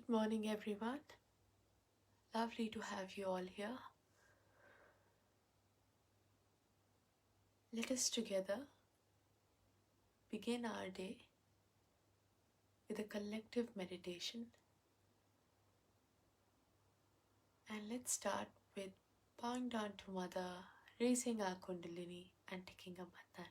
morning, everyone. Lovely to have you all here. Let us together begin our day with a collective meditation. And let's start with bowing down to Mother, raising our Kundalini and taking a bandhan.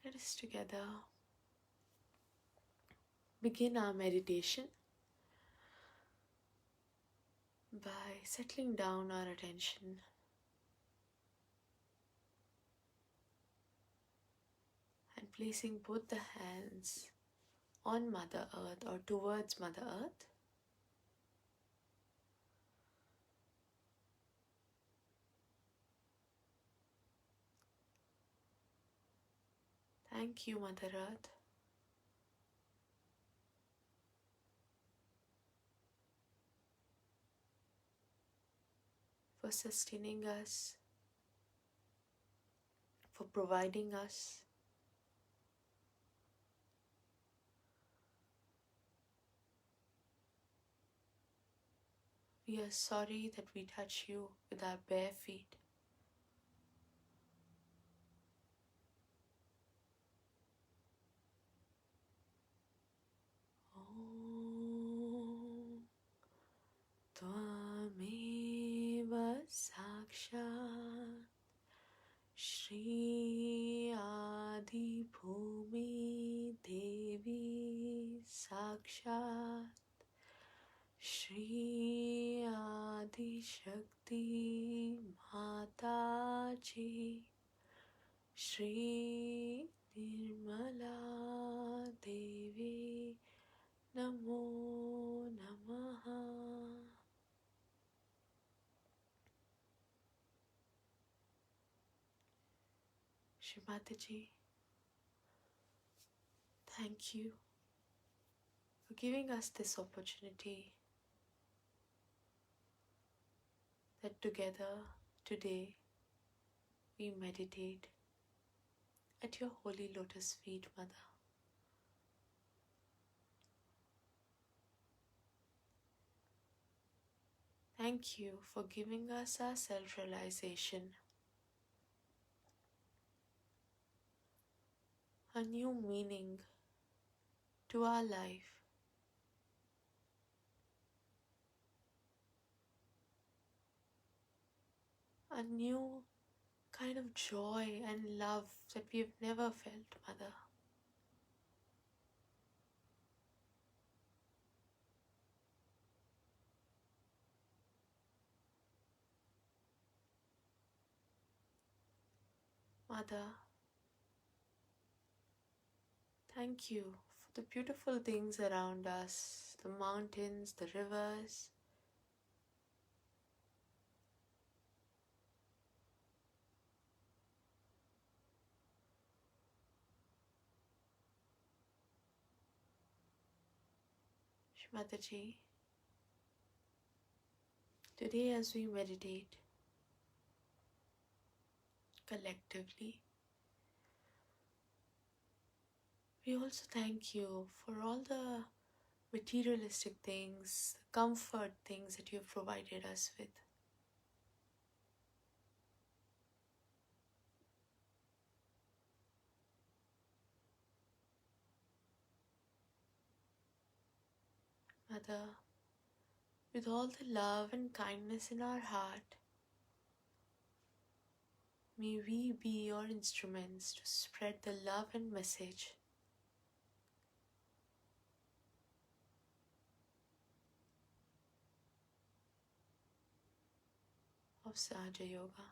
Let us together begin our meditation by settling down our attention and placing both the hands on Mother Earth or towards Mother Earth. Thank you, Mother Earth, for sustaining us, for providing us. We are sorry that we touch you with our bare feet. Om Tvameva Sakshat Shri Adi Bhumi Devi Sakshat Shri Adi Shakti Mataji Shri Nirmala Devi Namo Namaha. Shri Mataji, thank you for giving us this opportunity that together today we meditate at your holy lotus feet, Mother. Thank you for giving us our self-realization, a new meaning to our life, a new kind of joy and love that we've never felt, Mother. Mother, thank you for the beautiful things around us, the mountains, the rivers, Shri Mataji. Today as we meditate collectively, we also thank you for all the materialistic things, the comfort things that you've provided us with. Mother, with all the love and kindness in our heart, may we be your instruments to spread the love and message of Sahaja Yoga.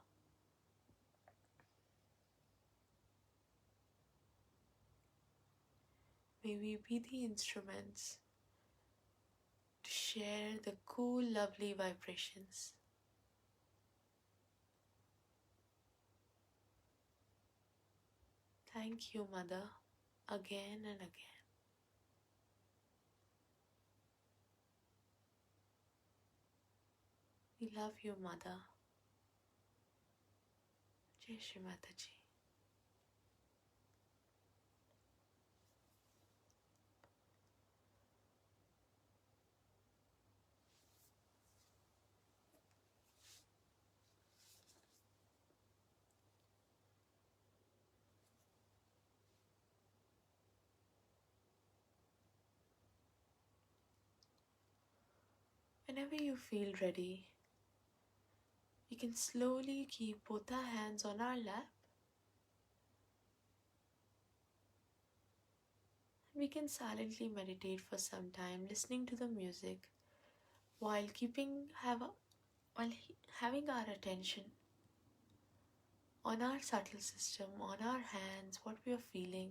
May we be the instruments to share the cool, lovely vibrations. Thank you, Mother, again and again. We love you, Mother. Jai Shri Mataji. Whenever you feel ready, we can slowly keep both our hands on our lap. We can silently meditate for some time, listening to the music while having our attention on our subtle system, on our hands, what we are feeling.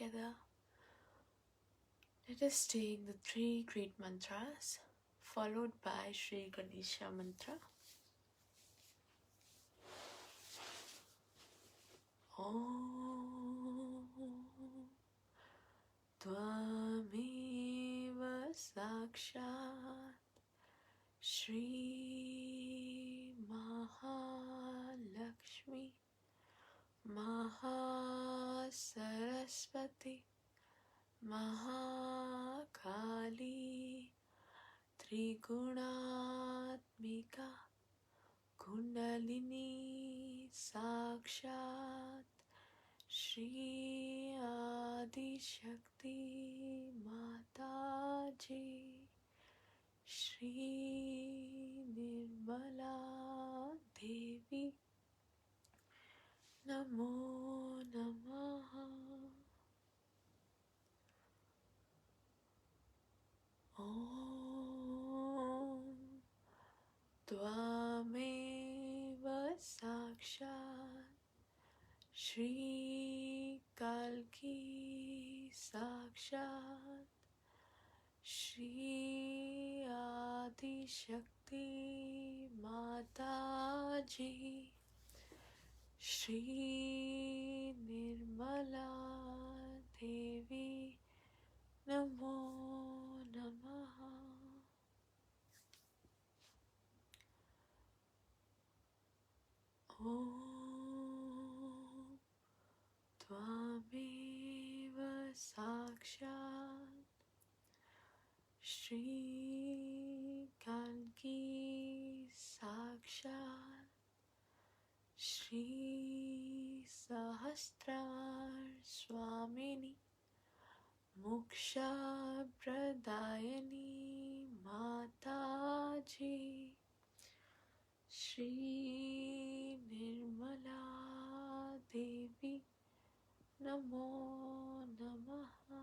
together. Let us take the three great mantras followed by Shri Ganesha mantra. Om Tvameva Sakshat Shri Mahalakshmi Mahasaraswati Mahakali Trigunatmika Kundalini Sakshat Shri Adi Shakti Mataji Shri Nirmala Devi Namo Namaha. Om Tvameva Sakshat Shri Kalki Sakshat Shri Adi Shakti Mataji Shri Nirmala Devi Namo Namaha. Om Tvameva Sakshat Shri Kalki Sakshat Shri Sahastrar Swamini Moksha Pradayani Mataji Shri Nirmala Devi Namo Namaha.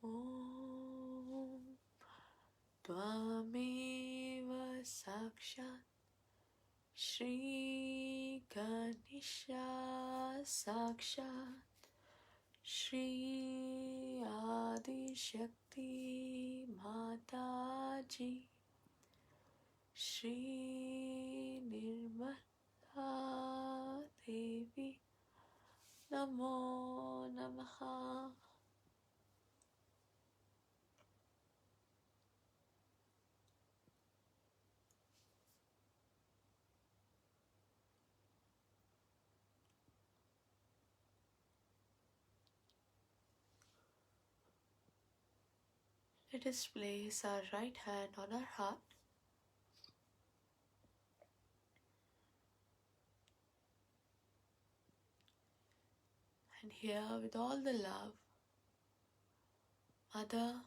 Om Tvameva Sakshat Shri Ganesha Sakshat Shri Adi Shakti Mataji Shri Nirmala Devi Namo Namaha. Let us place our right hand on our heart and here with all the love, Mother,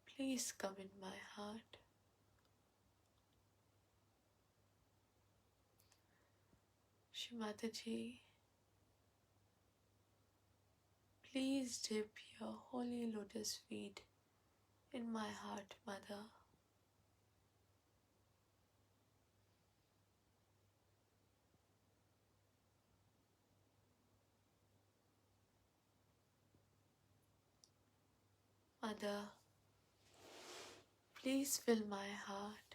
please come in my heart. Shri Mataji, please dip your holy lotus feet in my heart, Mother. Mother, please fill my heart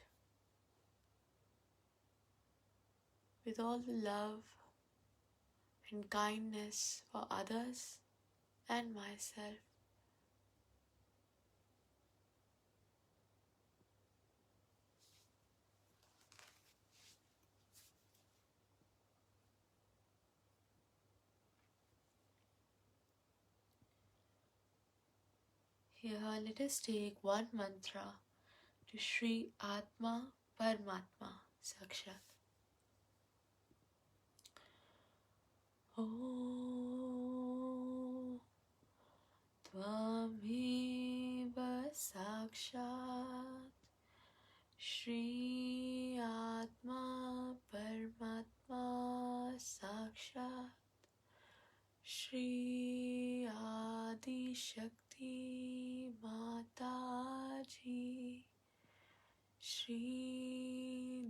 with all the love and kindness for others and myself. Here let us take one mantra to Shri Atma Paramatma Sakshat. Om Tvameva Sakshat Shri Atma Paramatma Sakshat Shri Adi Shakti Mataji Shri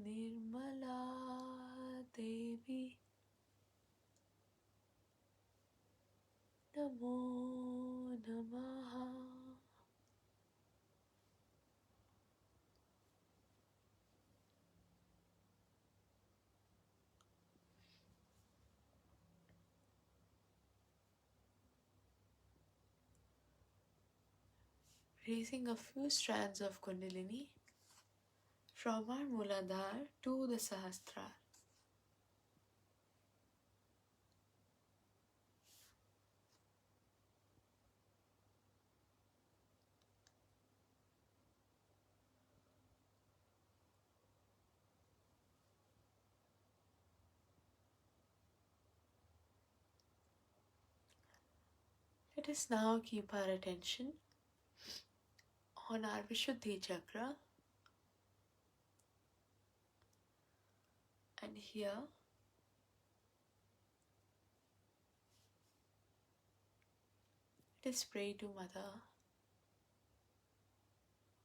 Namo Namaha. Raising a few strands of Kundalini from our Muladhara to the Sahasrara. Let us now keep our attention on our Vishuddhi chakra, and here let us pray to Mother.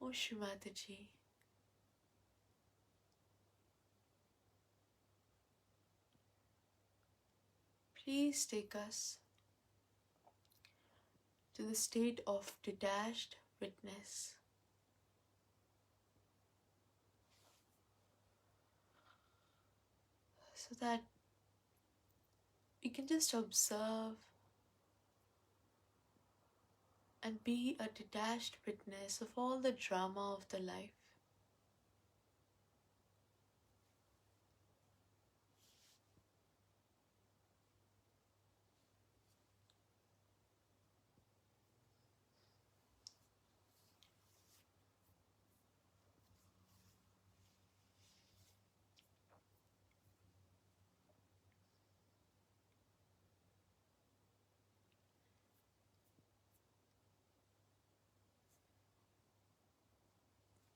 O Shri Mataji, please take us to the state of detached witness, so that we can just observe and be a detached witness of all the drama of the life.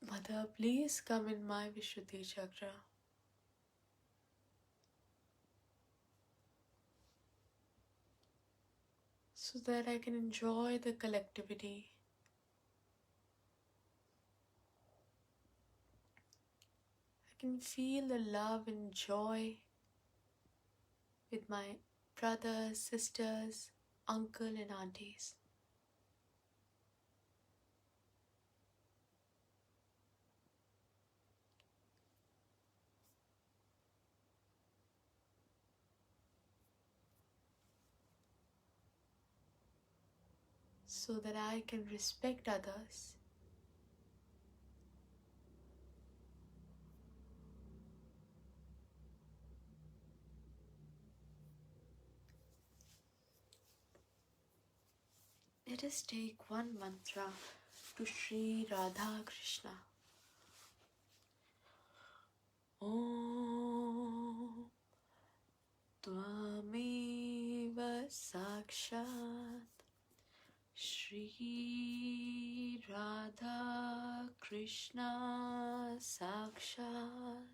Mother, please come in my Vishuddhi chakra, so that I can enjoy the collectivity. I can feel the love and joy with my brothers, sisters, uncle and aunties. So that I can respect others. Let us take one mantra to Shri Radha Krishna. Om Tvameva Sakshat Shri Radha Krishna Sakshat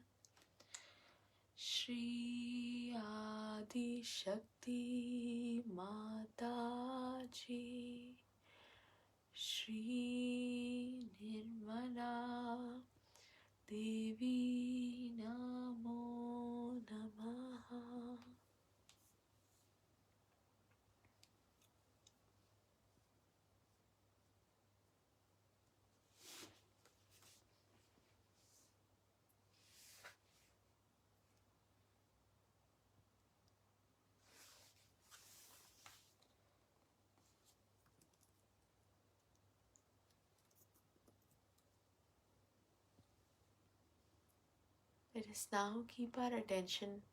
Shri Adi Shakti Mataji Shri Nirmala Devi Namo Namaha. Let us now keep our attention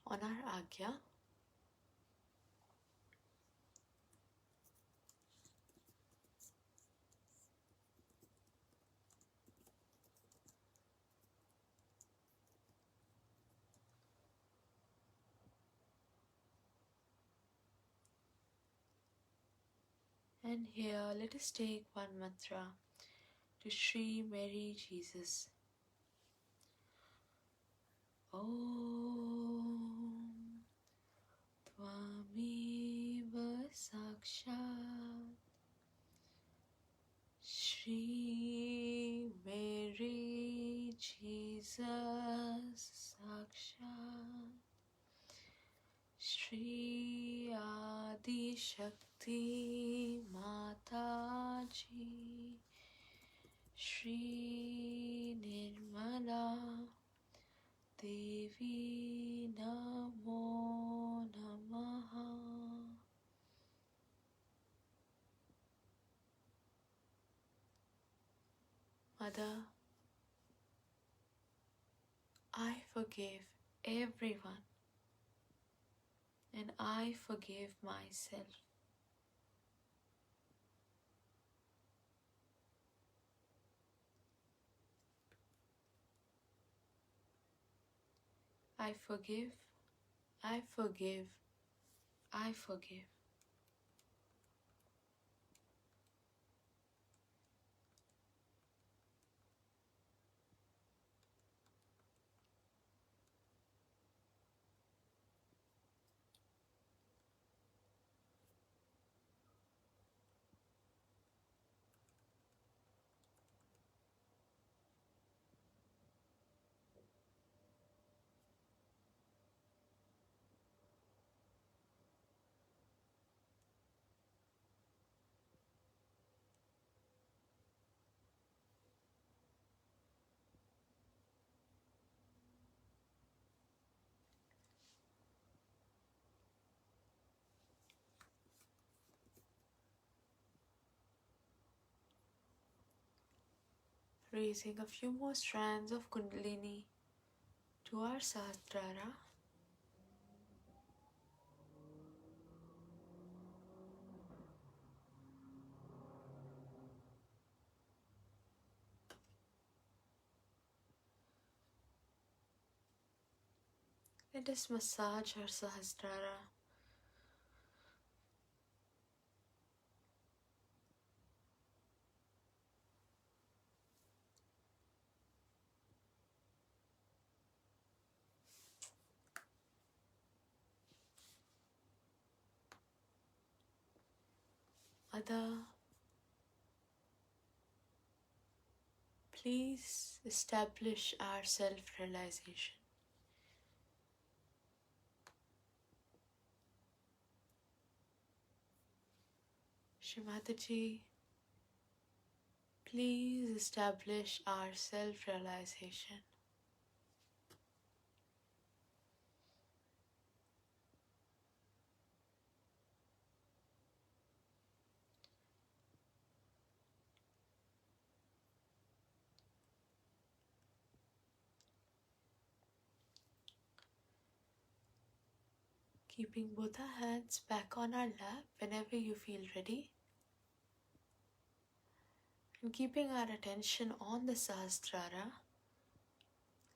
on our Agya. And here let us take one mantra to Shri Mary Jesus. Om Tvameva Sakshat Shri Mary Jesus Sakshat Shri Adi Shakti Mataji, Shri Nirmala Devi Namo Namaha. Mother, I forgive everyone and I forgive myself. I forgive, I forgive, I forgive. Raising a few more strands of Kundalini to our Sahasrara. Let us massage our Sahasrara. Mother, please establish our self-realization. Shri Mataji, please establish our self-realization. Keeping both our hands back on our lap whenever you feel ready. And keeping our attention on the Sahasrara,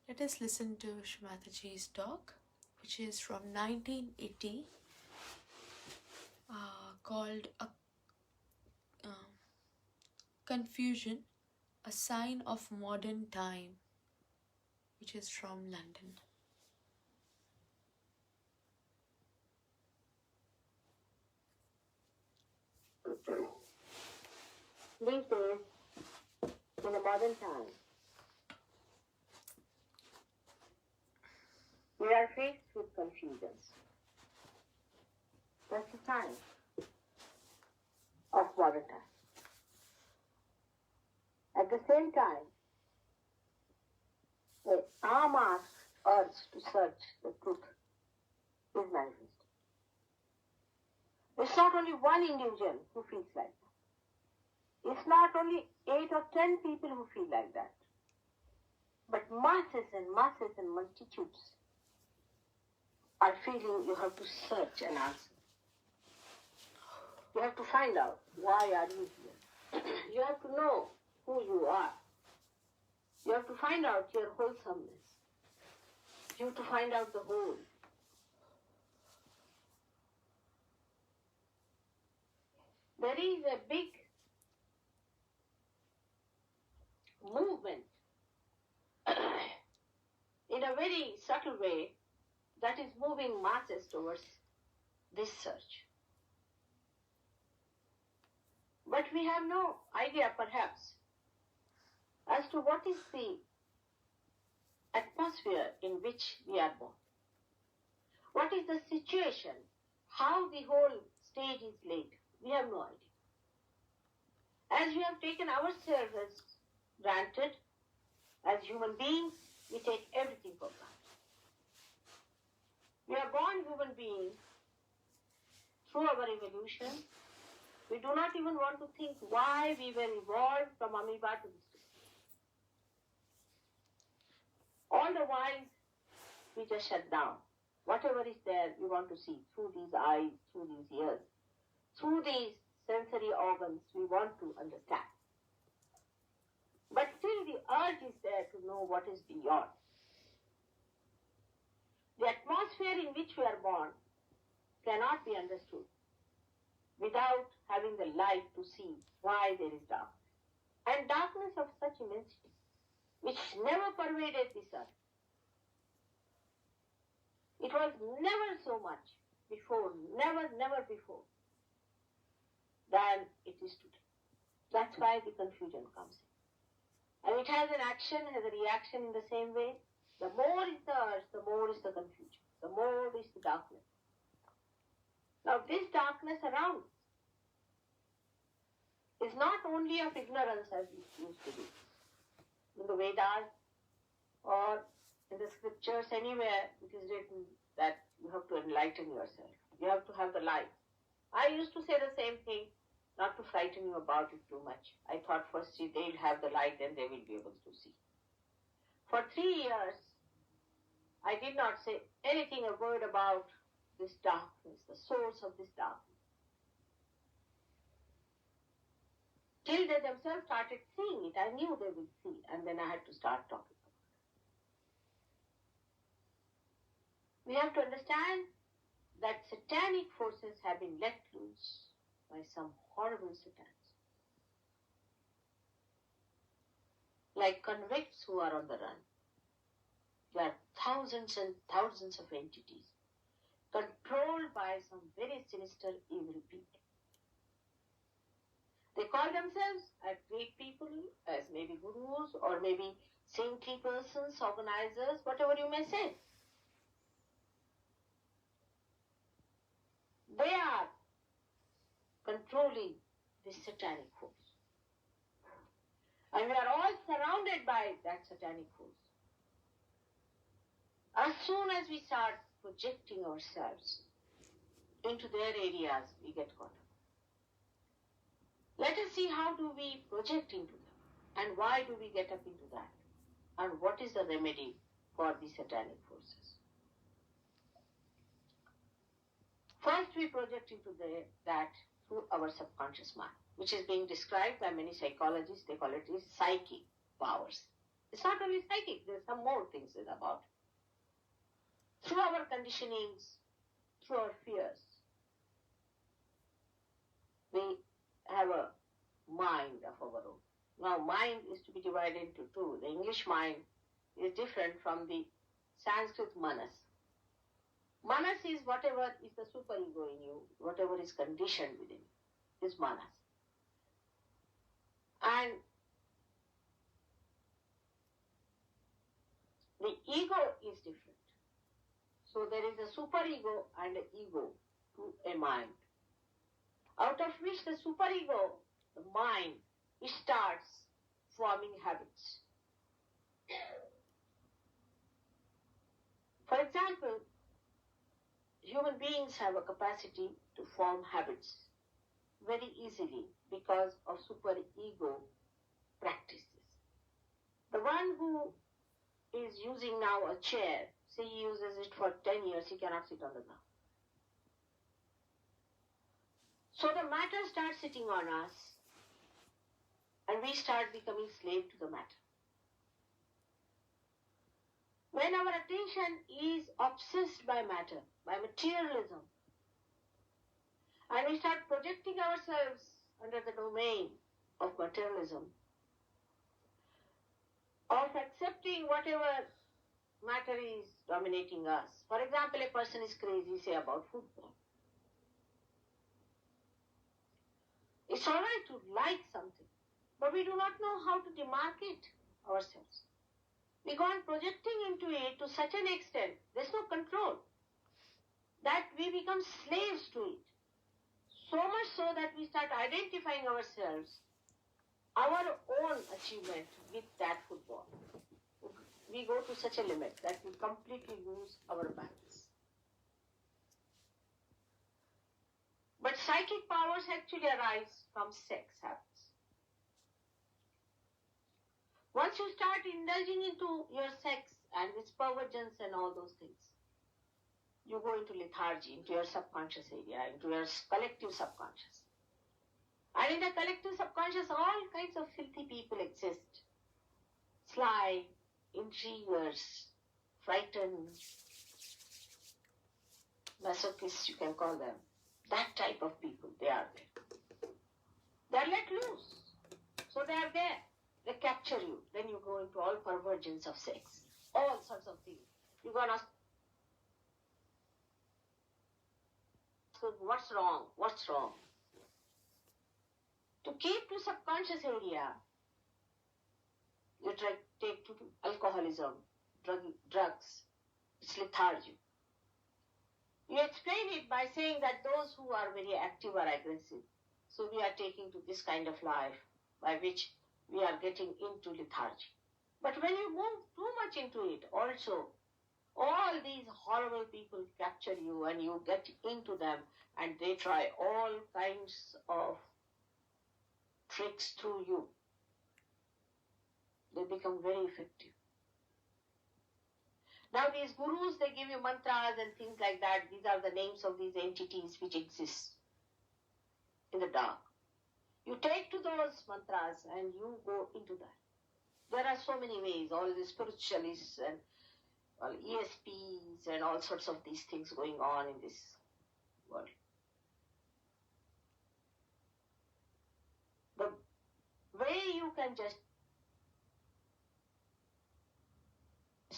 let us listen to Shri Mataji's talk, which is from 1980, called Confusion, a Sign of Modern Time, which is from London. These days, in a modern time, we are faced with confusions. That's a sign of modern time. At the same time, the Ama's urge to search the truth is manifest. It's not only one individual who feels like that. It's not only 8 or 10 people who feel like that, but masses and masses and multitudes are feeling you have to search an answer. You have to find out why are you here. You have to know who you are. You have to find out your wholesomeness. You have to find out the whole. There is a big movement in a very subtle way that is moving masses towards this search. But we have no idea, perhaps, as to what is the atmosphere in which we are born. What is the situation? How the whole stage is laid. We have no idea. As we have taken ourselves as granted, as human beings, we take everything for granted. We are born human beings through our evolution. We do not even want to think why we were evolved from amoeba to this day. All the while, we just shut down. Whatever is there, we want to see through these eyes, through these ears, through these sensory organs, we want to understand. But still the urge is there to know what is beyond. The atmosphere in which we are born cannot be understood without having the light to see why there is darkness. And darkness of such immensity, which never pervaded this earth. It was never so much before, never before, than it is today. That's why the confusion comes in. And it has an action, has a reaction in the same way. The more is the urge, the more is the confusion. The more is the darkness. Now this darkness around is not only of ignorance as it used to be. In the Vedas or in the scriptures, anywhere it is written that you have to enlighten yourself. You have to have the light. I used to say the same thing, not to frighten you about it too much. I thought first they'll have the light and they will be able to see. For 3 years, I did not say anything, a word about this darkness, the source of this darkness. Till they themselves started seeing it, I knew they would see, and then I had to start talking. We have to understand that satanic forces have been let loose by some horrible satans. Like convicts who are on the run. There are thousands and thousands of entities controlled by some very sinister evil people. They call themselves as great people, as maybe gurus or maybe saintly persons, organizers, whatever you may say. They are controlling this satanic force. And we are all surrounded by that satanic force. As soon as we start projecting ourselves into their areas, we get caught up. Let us see how do we project into them and why do we get up into that and what is the remedy for the satanic forces. First, we project into that through our subconscious mind, which is being described by many psychologists. They call it psychic powers. It's not only psychic, there's some more things about it. Through our conditionings, through our fears, we have a mind of our own. Now, mind is to be divided into two. The English mind is different from the Sanskrit manas. Manas is whatever is the superego in you, whatever is conditioned within you, is manas. And the ego is different. So there is a superego and an ego to a mind. Out of which the superego, the mind, it starts forming habits. For example, human beings have a capacity to form habits very easily because of superego practices. The one who is using now a chair, say he uses it for 10 years, he cannot sit on the ground. So the matter starts sitting on us and we start becoming slave to the matter. When our attention is obsessed by matter, by materialism, and we start projecting ourselves under the domain of materialism, of accepting whatever matter is dominating us. For example, a person is crazy, say, about football. It's all right to like something, but we do not know how to demarcate ourselves. We go on projecting into it to such an extent, there's no control, that we become slaves to it. So much so that we start identifying ourselves, our own achievement with that football. We go to such a limit that we completely lose our balance. But psychic powers actually arise from sex habits. Once you start indulging into your sex and its pervergence and all those things, you go into lethargy, into your subconscious area, into your collective subconscious. And in the collective subconscious, all kinds of filthy people exist. Sly, intriguers, frightened, masochists, you can call them. That type of people, they are there. They are let loose. So they are there. They capture you. Then you go into all pervergence of sex. All sorts of things. You're going to ask, what's wrong? What's wrong? To keep to subconscious area, you take to alcoholism, drugs, it's lethargy. You explain it by saying that those who are very active are aggressive. So we are taking to this kind of life by which we are getting into lethargy. But when you move too much into it, also, all these horrible people capture you and you get into them and they try all kinds of tricks through you. They become very effective. Now these gurus, they give you mantras and things like that. These are the names of these entities which exist in the dark. You take to those mantras and you go into that. There are so many ways, all the spiritualists and all ESPs and all sorts of these things going on in this world. The way you can just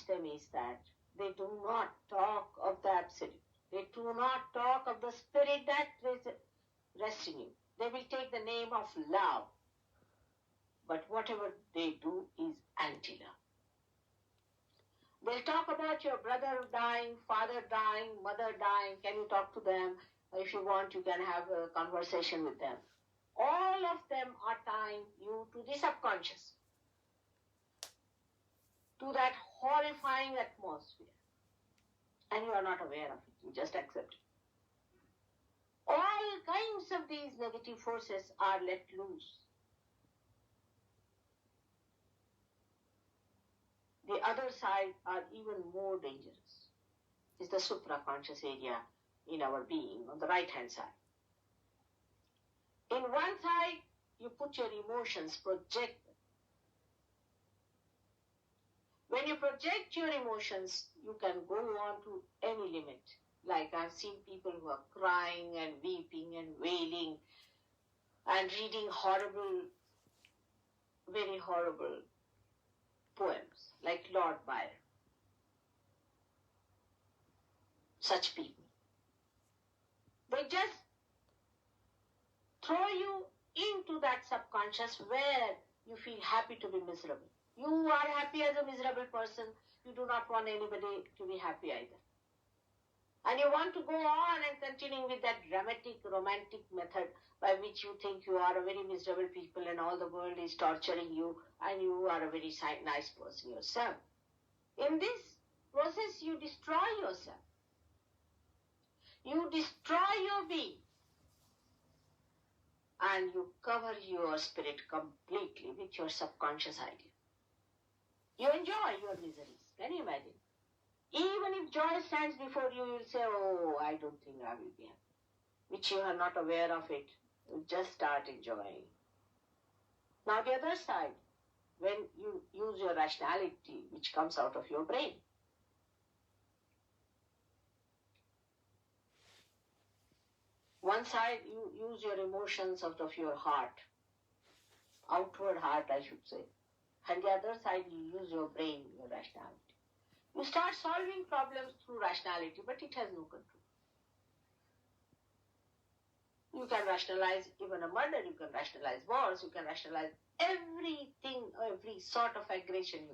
them is that they do not talk of the absolute. They do not talk of the spirit that rests in you. They will take the name of love. But whatever they do is anti-love. They'll talk about your brother dying, father dying, mother dying. Can you talk to them? If you want, you can have a conversation with them. All of them are tying you to the subconscious, to that horrifying atmosphere. And you are not aware of it. You just accept it. All kinds of these negative forces are let loose. The other side are even more dangerous. It's the supraconscious area in our being, on the right-hand side. In one side, you put your emotions, project them. When you project your emotions, you can go on to any limit. Like I've seen people who are crying and weeping and wailing and reading horrible, very horrible poems, like Lord Byron. Such people. They just throw you into that subconscious where you feel happy to be miserable. You are happy as a miserable person. You do not want anybody to be happy either. And you want to go on and continue with that dramatic, romantic method by which you think you are a very miserable people and all the world is torturing you and you are a very nice person yourself. In this process, you destroy yourself. You destroy your being. And you cover your spirit completely with your subconscious idea. You enjoy your miseries. Can you imagine? Even if joy stands before you, you'll say, oh, I don't think I will be happy. Which you are not aware of it. You just start enjoying. Now the other side, when you use your rationality, which comes out of your brain. One side, you use your emotions out of your heart. Outward heart, I should say. And the other side, you use your brain, your rationality. You start solving problems through rationality, but it has no control. You can rationalize even a murder, you can rationalize wars, you can rationalize everything, every sort of aggression.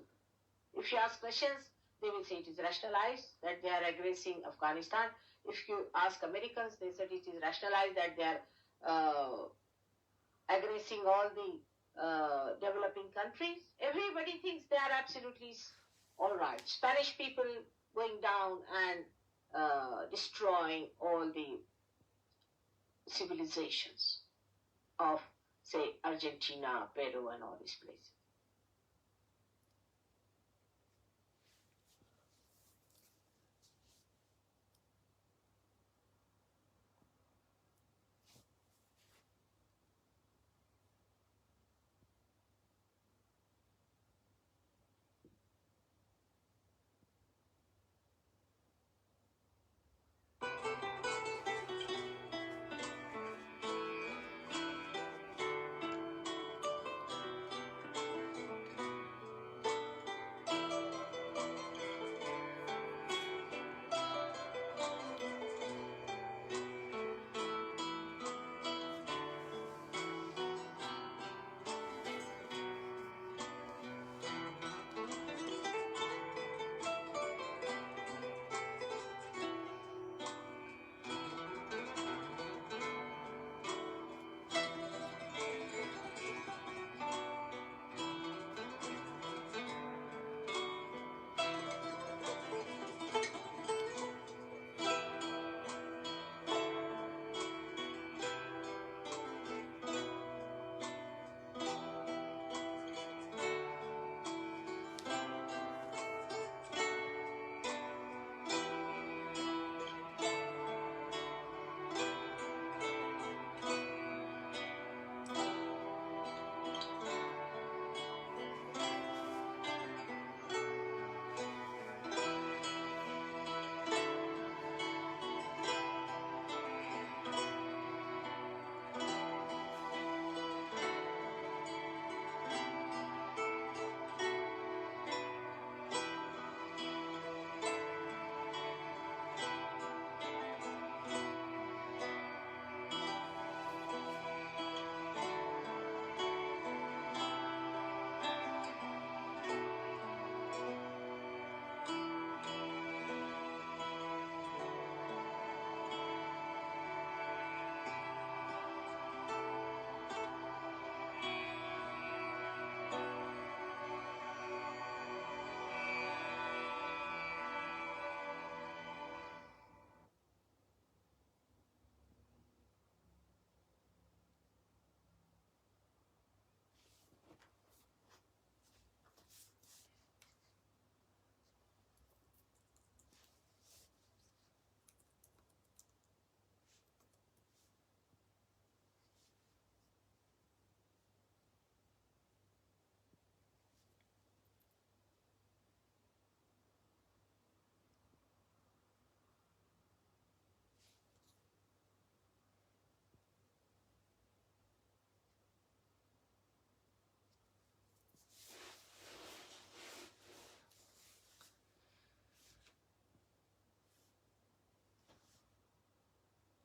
If you ask questions, they will say it is rationalized that they are aggressing Afghanistan. If you ask Americans, they said it is rationalized that they are aggressing all the developing countries. Everybody thinks they are absolutely all right. Spanish people going down and destroying all the civilizations of, say, Argentina, Peru, and all these places.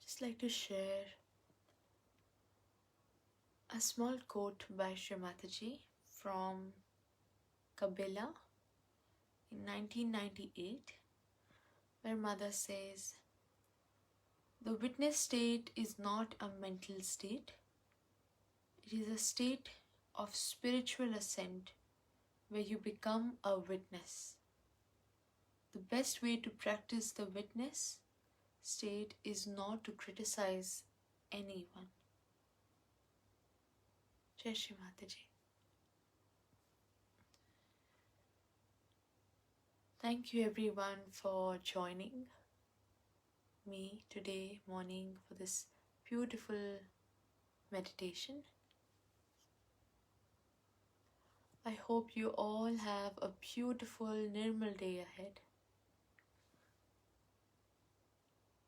Just like to share a small quote by Shri Mataji from Kabila in 1998, where Mother says, "The witness state is not a mental state, it is a state of spiritual ascent where you become a witness. The best way to practice the witness state is not to criticize anyone." Jai Shri Mataji. Thank you everyone for joining me today morning for this beautiful meditation. I hope you all have a beautiful Nirmal day ahead.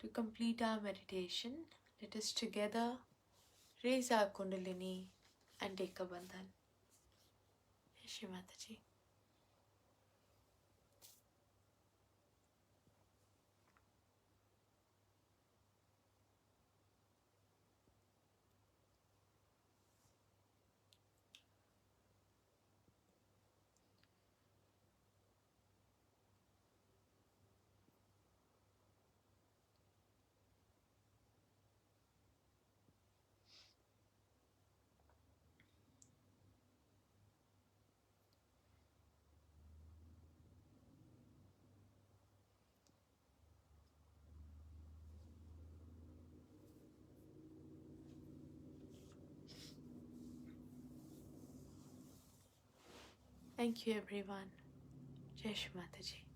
To complete our meditation, let us together raise our Kundalini and take a bandhan. Jai Shri Mataji. Thank you everyone. Jai Shri Mataji.